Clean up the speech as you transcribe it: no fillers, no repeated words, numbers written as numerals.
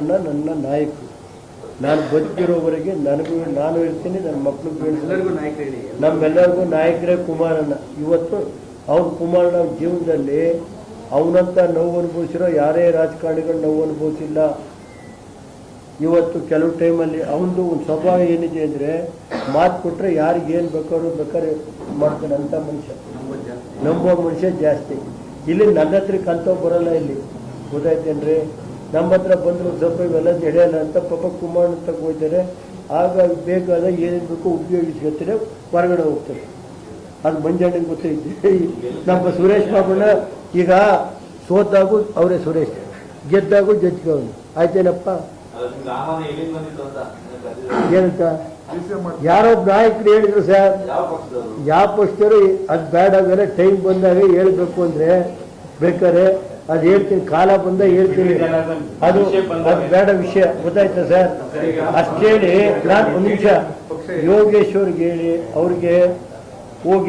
ಕುಮಾರಣ್ಣ ನನ್ನ ನಾಯಕರು. ನಾನು ಬದುಕಿರೋವರೆಗೆ ನನಗೂ ನಾನು ಇರ್ತೀನಿ, ನನ್ನ ಮಕ್ಕಳಿಗೂ ನಮ್ಮೆಲ್ಲರಿಗೂ ನಾಯಕರೇ ಕುಮಾರಣ್ಣ. ಇವತ್ತು ಅವ್ನು ಕುಮಾರಣ್ಣ ಜೀವನದಲ್ಲಿ ಅವನಂತ ನೋವು ಅನುಭವಿಸಿರೋ ಯಾರೇ ರಾಜಕಾರಣಿಗಳು ನೋವು ಅನುಭವಿಸಿಲ್ಲ. ಇವತ್ತು ಕೆಲವು ಟೈಮಲ್ಲಿ ಅವನದು ಒಂದು ಸ್ವಭಾವ ಏನಿದೆ ಅಂದರೆ, ಮಾತು ಕೊಟ್ಟರೆ ಯಾರಿಗೇನು ಬೇಕಾದ್ರೆ ಮಾಡ್ತಾನೆ ಅಂತ ಮನುಷ್ಯ, ನಂಬೋ ಮನುಷ್ಯ ಜಾಸ್ತಿ. ಇಲ್ಲಿ ನನ್ನ ಹತ್ರಕ್ಕೆ ಅಂಥವು ಬರೋಲ್ಲ. ಇಲ್ಲಿ ಗೊತ್ತಾಯ್ತೇನ್ರಿ, ನಮ್ಮ ಹತ್ರ ಬಂದರೂ ಸ್ವಲ್ಪ ಇವೆಲ್ಲ ನಡೆಯಲ್ಲ ಅಂತ ಪಾಪ ಕುಮಾರಣ್ಣ ತಗೋಯ್ತಾರೆ. ಆಗ ಬೇಕಾದ ಏನೇನು ಬೇಕೋ ಉಪಯೋಗಿಸ್ಕೊತಾರೆ, ಹೊರಗಡೆ ಹೋಗ್ತಾರೆ. ಅದು ಮಂಜಣ್ಣನಿಗೆ ಗೊತ್ತೈತೆ. ನಮ್ಮ ಸುರೇಶ್ ಬಾಬಣ್ಣ ಈಗ ಸೋತಾಗೂ ಅವರೇ ಸುರೇಶ್, ಗೆದ್ದಾಗೂ ಜಡ್ಜ್ಗೆ ಅವನು. ಆಯ್ತೇನಪ್ಪ? ಏನಂತ ಯಾರೊಬ್ಬ ನಾಯಕರು ಹೇಳಿದ್ರು ಸರ್, ಯಾವ ಪಕ್ಷರು ಅದು ಬೇಡ, ಬೇರೆ ಟೈಮ್ ಬಂದಾಗ ಹೇಳ್ಬೇಕು ಅಂದರೆ ಬೇಕಾದ್ರೆ ಅದು ಹೇಳ್ತೀನಿ, ಕಾಲ ಬಂದ ಹೇಳ್ತೀನಿ. ಅದು ಬೇಡ ವಿಷಯ. ಗೊತ್ತಾಯ್ತಾ ಸರ್? ಅಷ್ಟೇಳಿ ನಾನು ಒಂದು ನಿಮಿಷ ಯೋಗೇಶ್ವರ್ಗೆ ಹೇಳಿ ಅವ್ರಿಗೆ ಹೋಗಿ